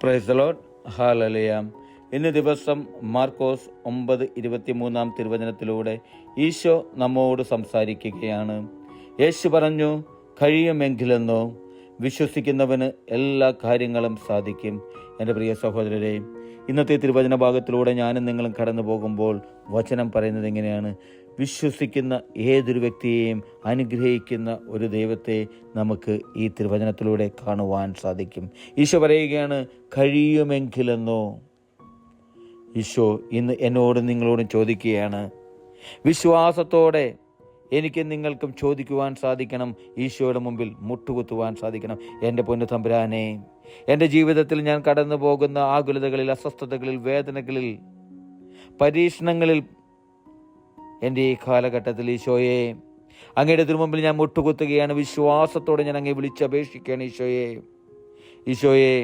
Praise the Lord. Hallelujah. ഇന്ന് ദിവസം മാർക്കോസ് 9:23 തിരുവചനത്തിലൂടെ ഈശോ നമ്മോട് സംസാരിക്കുകയാണ്. യേശു പറഞ്ഞു, കഴിയുമെങ്കിലെന്നോ, വിശ്വസിക്കുന്നവന് എല്ലാ കാര്യങ്ങളും സാധിക്കും. എൻ്റെ പ്രിയ സഹോദരരെ, ഇന്നത്തെ തിരുവചന ഭാഗത്തിലൂടെ ഞാനും നിങ്ങളും കടന്നു പോകുമ്പോൾ വചനം പറയുന്നത് എങ്ങനെയാണ്? വിശ്വസിക്കുന്ന ഏതൊരു വ്യക്തിയെയും അനുഗ്രഹിക്കുന്ന ഒരു ദൈവത്തെ നമുക്ക് ഈ തിരുവചനത്തിലൂടെ കാണുവാൻ സാധിക്കും. ഈശോ പറയുകയാണ്, കഴിയുമെങ്കിലെന്നോ. ഈശോ ഇന്ന് എന്നോടും നിങ്ങളോടും ചോദിക്കുകയാണ്. വിശ്വാസത്തോടെ എനിക്ക് നിങ്ങൾക്കും ചോദിക്കുവാൻ സാധിക്കണം. ഈശോയുടെ മുമ്പിൽ മുട്ടുകുത്തുവാൻ സാധിക്കണം. എൻ്റെ പൊന്നു തമ്പുരാനെ, എൻ്റെ ജീവിതത്തിൽ ഞാൻ കടന്നു പോകുന്ന ആകുലതകളിൽ, അസ്വസ്ഥതകളിൽ, വേദനകളിൽ, പരീക്ഷണങ്ങളിൽ, എൻ്റെ ഈ കാലഘട്ടത്തിൽ ഈശോയെ, അങ്ങയുടെ തിരുമുമ്പിൽ ഞാൻ മുട്ടുകുത്തുകയാണ്. വിശ്വാസത്തോടെ ഞാൻ അങ്ങയെ വിളിച്ചപേക്ഷിക്കുകയാണ്. ഈശോയെ,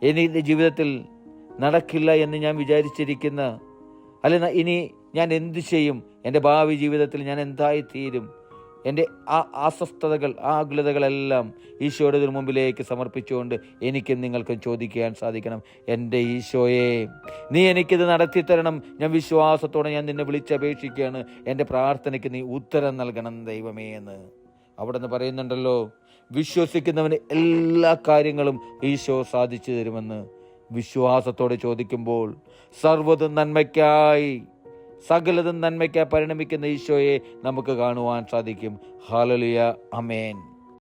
എൻ്റെ ജീവിതത്തിൽ നടക്കില്ല എന്ന് ഞാൻ വിചാരിച്ചിരിക്കുന്ന, അല്ല ഇനി ഞാൻ എന്ത് ചെയ്യും, എൻ്റെ ഭാവി ജീവിതത്തിൽ ഞാൻ എന്തായിത്തീരും, എൻ്റെ അസ്വസ്ഥതകൾ, ആകുലതകളെല്ലാം ഈശോയുടെ മുമ്പിലേക്ക് സമർപ്പിച്ചുകൊണ്ട് എനിക്കും നിങ്ങൾക്കും ചോദിക്കാൻ സാധിക്കണം. എൻ്റെ ഈശോയെ, നീ എനിക്കിത് നടത്തിത്തരണം. ഞാൻ വിശ്വാസത്തോടെ ഞാൻ നിന്നെ വിളിച്ചപേക്ഷിക്കുകയാണ്. എൻ്റെ പ്രാർത്ഥനയ്ക്ക് നീ ഉത്തരം നൽകണം ദൈവമേ എന്ന് അവിടെ നിന്ന് പറയുന്നുണ്ടല്ലോ. വിശ്വസിക്കുന്നവന് എല്ലാ കാര്യങ്ങളും ഈശോ സാധിച്ചു തരുമെന്ന്. വിശ്വാസത്തോടെ ചോദിക്കുമ്പോൾ സർവ്വതും നന്മയ്ക്കായി, സകലതും നന്മയ്ക്കായി പരിണമിക്കുന്ന ഈശോയെ നമുക്ക് കാണുവാൻ സാധിക്കും. ഹല്ലേലൂയ, ആമേൻ.